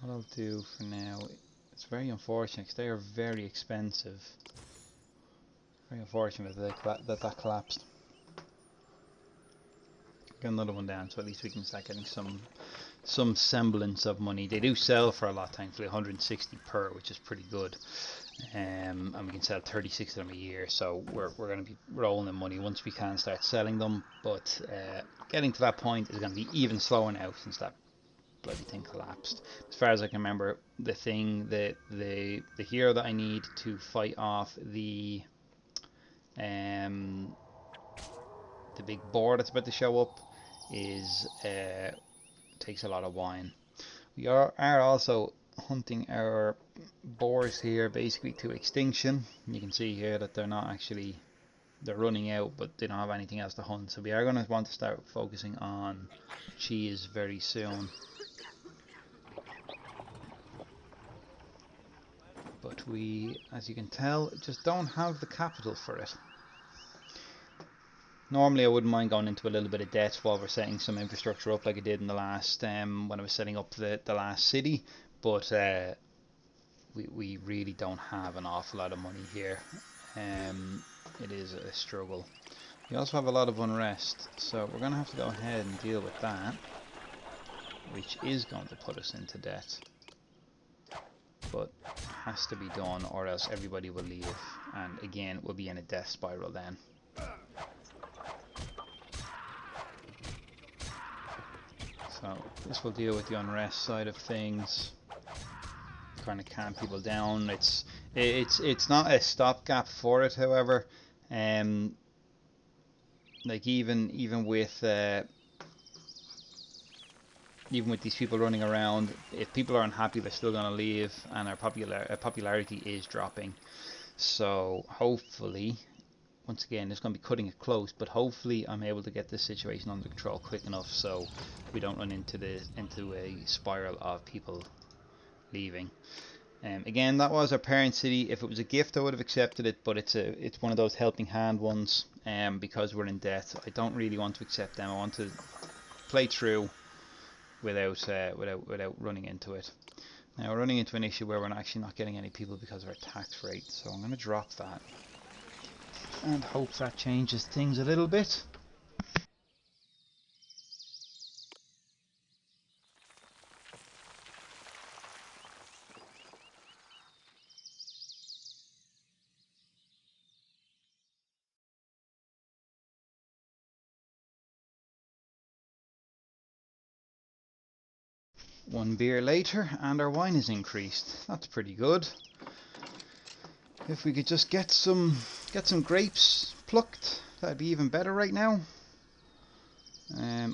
What I'll do for now, it's very unfortunate because they are very expensive. Very unfortunate that collapsed. Get another one down, so at least we can start getting some semblance of money. They do sell for a lot, thankfully, 160 per, which is pretty good. And we can sell 36 of them a year, so we're going to be rolling in money once we can start selling them. But getting to that point is going to be even slower now since that bloody thing collapsed. As far as I can remember, the hero that I need to fight off the big boar that's about to show up is takes a lot of wine. We are also hunting our boars here basically to extinction. You can see here that they're running out, but they don't have anything else to hunt. So we are going to want to start focusing on cheese very soon. But we, as you can tell, just don't have the capital for it. Normally I wouldn't mind going into a little bit of debt while we're setting some infrastructure up like I did in the last, when I was setting up the last city, but we really don't have an awful lot of money here. It is a struggle. We also have a lot of unrest, so we're going to have to go ahead and deal with that, which is going to put us into debt. But has to be done or else everybody will leave, and again we'll be in a death spiral then. So this will deal with the unrest side of things. Kind of calm people down. It's not a stopgap for it, however. Like even with these people running around, if people are unhappy, they're still going to leave, and our popularity is dropping. So hopefully, once again, it's going to be cutting it close, but hopefully I'm able to get this situation under control quick enough so we don't run into a spiral of people leaving. Again, that was our parent city. If it was a gift, I would have accepted it, but it's one of those helping hand ones. Because we're in debt, I don't really want to accept them. I want to play through without running into it. Now we're running into an issue where we're actually not getting any people because of our tax rate, so I'm going to drop that and hope that changes things a little bit. One beer later and our wine is increased. That's pretty good. If we could just get some grapes plucked, that'd be even better right now.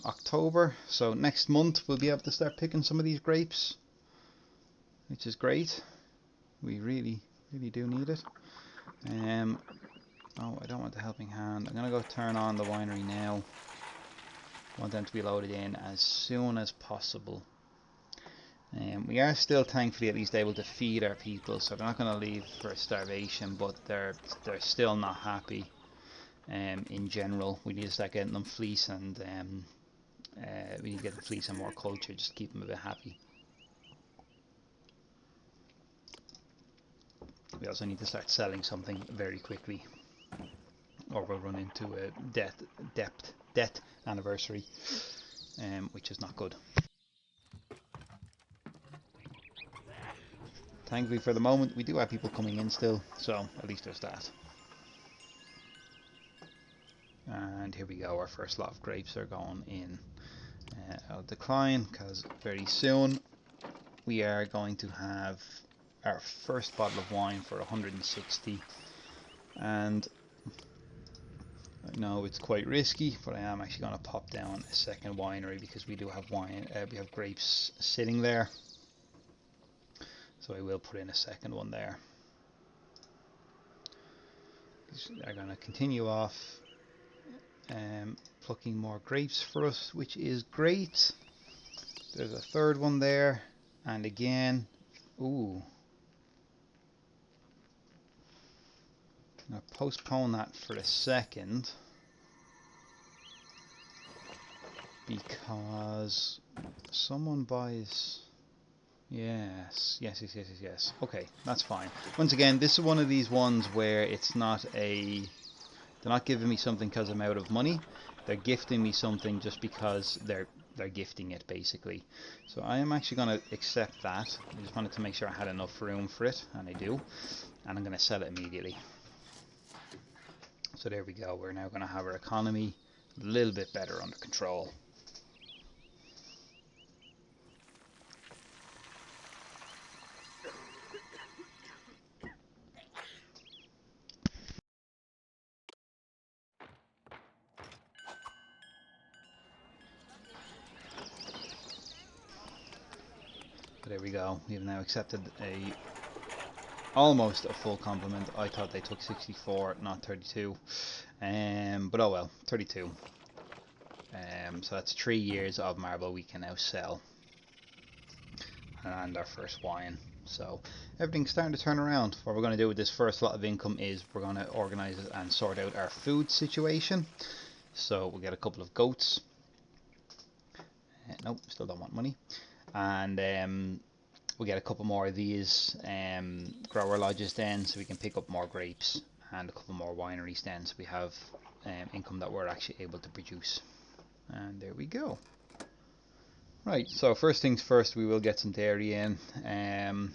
October, so next month we'll be able to start picking some of these grapes, which is great. We really do need it. Oh, I don't want the helping hand. I'm gonna go turn on the winery now. I want them to be loaded in as soon as possible. We are still thankfully at least able to feed our people, so they're not going to leave for starvation, but they're still not happy. In general, we need to start getting them fleece, and we need to get them fleece and more culture, just to keep them a bit happy. We also need to start selling something very quickly, or we'll run into a debt anniversary, which is not good. Thankfully for the moment we do have people coming in still, so at least there's that. And here we go, our first lot of grapes are going in a decline, because very soon we are going to have our first bottle of wine for 160, and I know it's quite risky, but I am actually going to pop down a second winery because we do have we have grapes sitting there, so I will put in a second one there. They're going to continue off plucking more grapes for us, which is great. There's a third one there, and again, ooh, I'm going to postpone that for a second because someone buys, Yes, yes, yes, yes, yes, yes. Okay, that's fine. Once again, this is one of these ones where it's not a... They're not giving me something because I'm out of money. They're gifting me something just because they're gifting it, basically. So I am actually going to accept that. I just wanted to make sure I had enough room for it, and I do. And I'm going to sell it immediately. So there we go. We're now going to have our economy a little bit better under control. But there we go. We've now accepted almost a full complement. I thought they took 64, not 32. But oh well, 32. So that's 3 years of marble we can now sell. And our first wine. So everything's starting to turn around. What we're going to do with this first lot of income is we're going to organize it and sort out our food situation. So we'll get a couple of goats. Nope, still don't want money. And we'll get a couple more of these grower lodges then, so we can pick up more grapes, and a couple more wineries then, so we have income that we're actually able to produce. And there we go. Right, so first things first, we will get some dairy in. 1,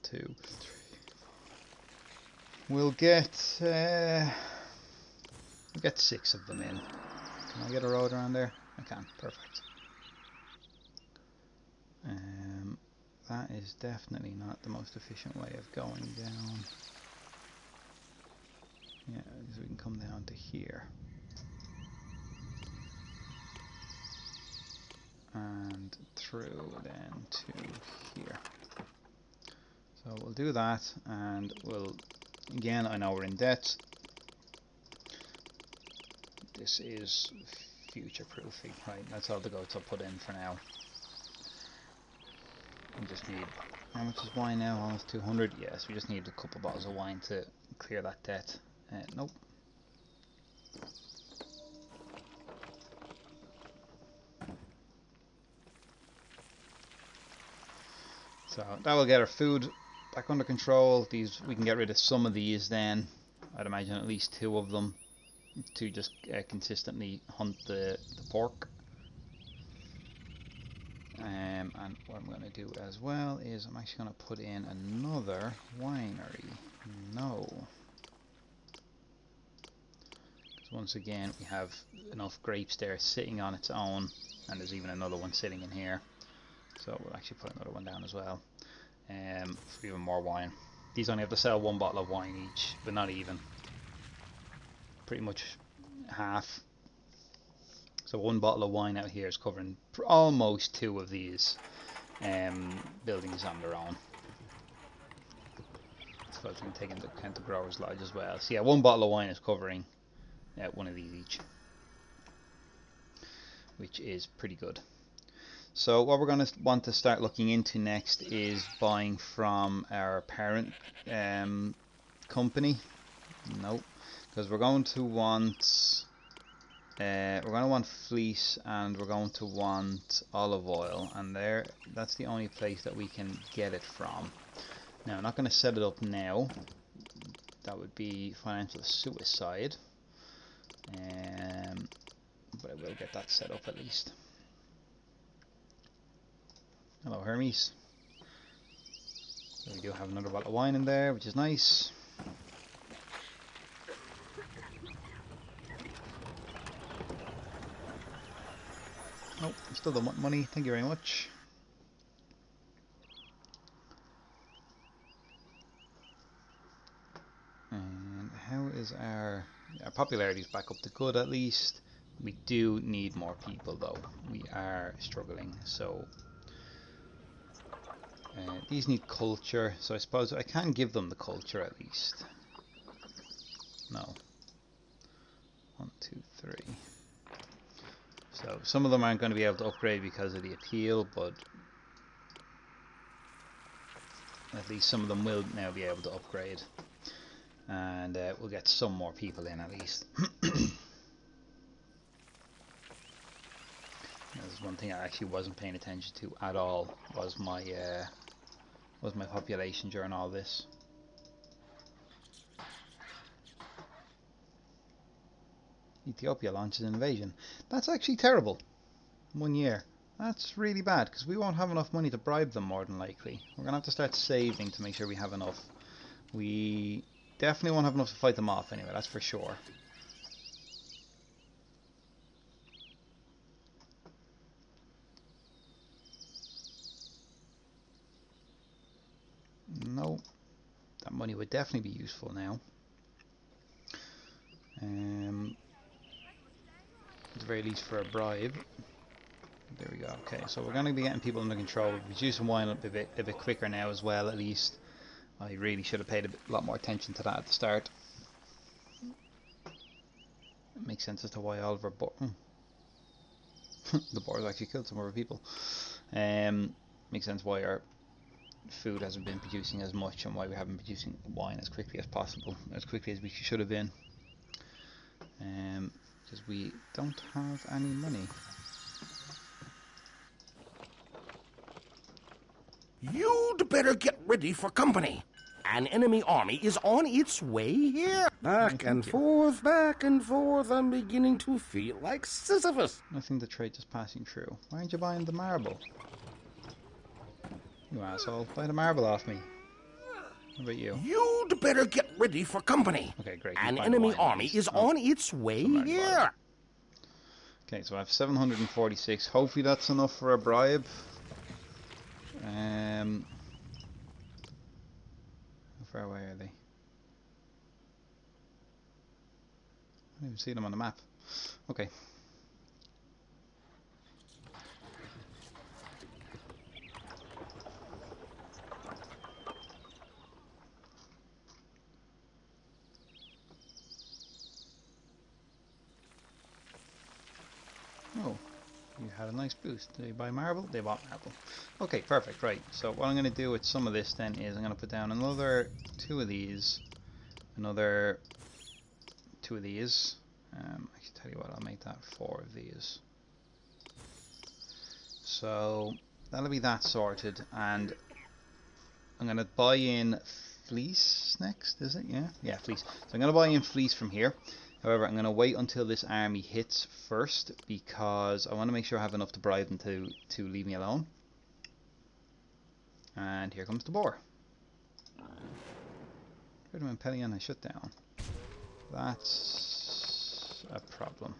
2, 3. We'll get 6 of them in. Can I get a road around there? I can. Perfect. That is definitely not the most efficient way of going down. Yeah, because we can come down to here. And through then to here. So we'll do that, and we'll, again, I know we're in debt. This is future proofing, right? That's all the goats I'll put in for now. We just need, how much is wine now? Almost 200. Yes, we just need a couple bottles of wine to clear that debt. Nope. So that will get our food back under control. These, we can get rid of some of these then. I'd imagine at least 2 of them to just consistently hunt the pork. And what I'm going to do as well is I'm actually going to put in another winery. No. Because once again we have enough grapes there sitting on its own, and there's even another one sitting in here. So we'll actually put another one down as well, for even more wine. These only have to sell 1 bottle of wine each, but not even. Pretty much half. So 1 bottle of wine out here is covering almost 2 of these buildings on their own. I suppose we can take into account the Growers Lodge as well. So yeah, 1 bottle of wine is covering 1 of these each, which is pretty good. So what we're going to want to start looking into next is buying from our parent company. Nope, because we're going to want fleece, and we're going to want olive oil, and that's the only place that we can get it from. Now, I'm not going to set it up now. That would be financial suicide. But I will get that set up at least. Hello, Hermes. So we do have another bottle of wine in there, which is nice. Oh, still don't want money. Thank you very much. And how is our popularity is back up to good at least. We do need more people though. We are struggling. So these need culture. So I suppose I can give them the culture at least. No. 1, 2, 3. So some of them aren't going to be able to upgrade because of the appeal, but at least some of them will now be able to upgrade. And we'll get some more people in at least. As is one thing I actually wasn't paying attention to at all, was my population during all this. Ethiopia launches an invasion. That's actually terrible. 1 year. That's really bad, because we won't have enough money to bribe them, more than likely. We're going to have to start saving to make sure we have enough. We definitely won't have enough to fight them off anyway, that's for sure. No, that money would definitely be useful now. At the very least for a bribe. There we go. Okay, so we're going to be getting people under control. We're reducing wine up a bit quicker now as well, at least. I really should have paid a lot more attention to that at the start. It makes sense as to why all of our the boars actually killed some of our people. Makes sense why our food hasn't been producing as much and why we haven't been producing wine as quickly as possible, as quickly as we should have been. Because we don't have any money. You'd better get ready for company. An enemy army is on its way here. Back and forth, I'm beginning to feel like Sisyphus. Nothing to trade, just passing through. Why aren't you buying the marble? You asshole, buy the marble off me. What about you? You'd better get ready for company. Okay, great. An enemy army is on its way here. Okay, so I have 746. Hopefully that's enough for a bribe. How far away are they? I don't even see them on the map. Okay. Oh, you had a nice boost. Did they buy marble? They bought marble. Okay, perfect, right. So what I'm going to do with some of this then is I'm going to put down another 2 of these. Another 2 of these. I can tell you what, I'll make that 4 of these. So that'll be that sorted, and I'm going to buy in fleece next, is it? Yeah, fleece. So I'm going to buy in fleece from here. However, I'm going to wait until this army hits first, because I want to make sure I have enough to bribe them to leave me alone. And here comes the boar. Where do I Pelion I shut down? That's a problem.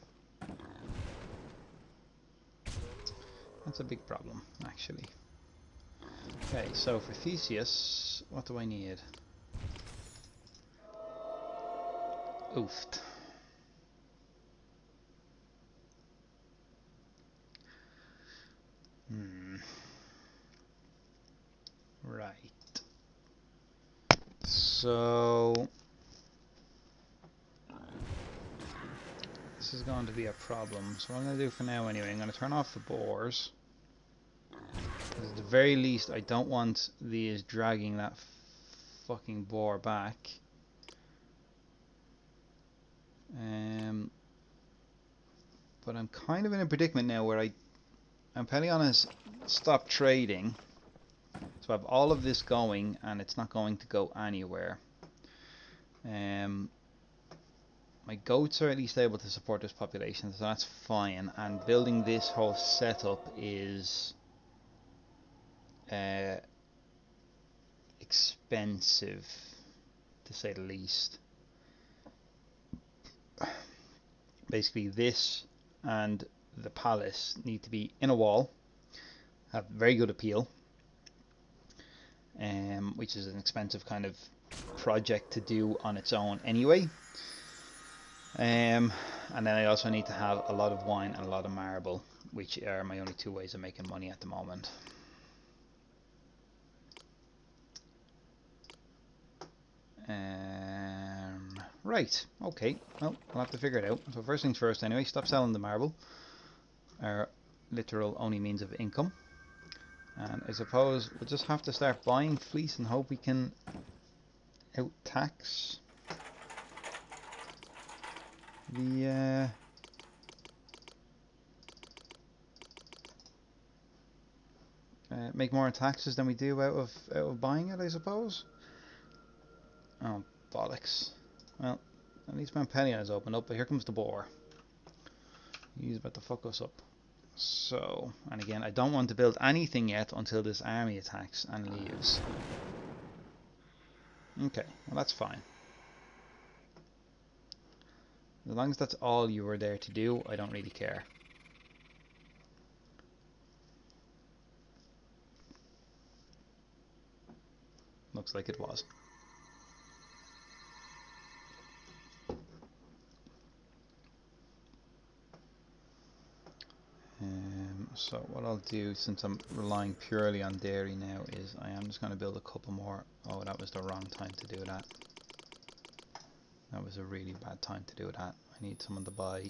That's a big problem, actually. Okay, so for Theseus, what do I need? Oofed. Right. So this is going to be a problem. So what I'm going to do for now anyway, I'm going to turn off the boars. At the very least, I don't want these dragging that fucking boar back. But I'm kind of in a predicament now where Pelion has stopped trading. So I have all of this going, and it's not going to go anywhere. My goats are at least able to support this population, so that's fine. And building this whole setup is expensive, to say the least. Basically, this and the palace need to be in a wall, have very good appeal, which is an expensive kind of project to do on its own anyway. And then I also need to have a lot of wine and a lot of marble, which are my only 2 ways of making money at the moment. Right, okay, well, I'll have to figure it out. So first things first anyway, stop selling the marble, our literal only means of income. And I suppose we'll just have to start buying fleece and hope we can out-tax the make more in taxes than we do out of buying it, I suppose. Oh, bollocks. Well, at least Mount Pelion has opened up, but here comes the boar. He's about to fuck us up. So, and again, I don't want to build anything yet until this army attacks and leaves. Okay, well that's fine. As long as that's all you were there to do, I don't really care. Looks like it was. So what I'll do, since I'm relying purely on dairy now, is I am just going to build a couple more. Oh, that was the wrong time to do that. That was a really bad time to do that. I need someone to buy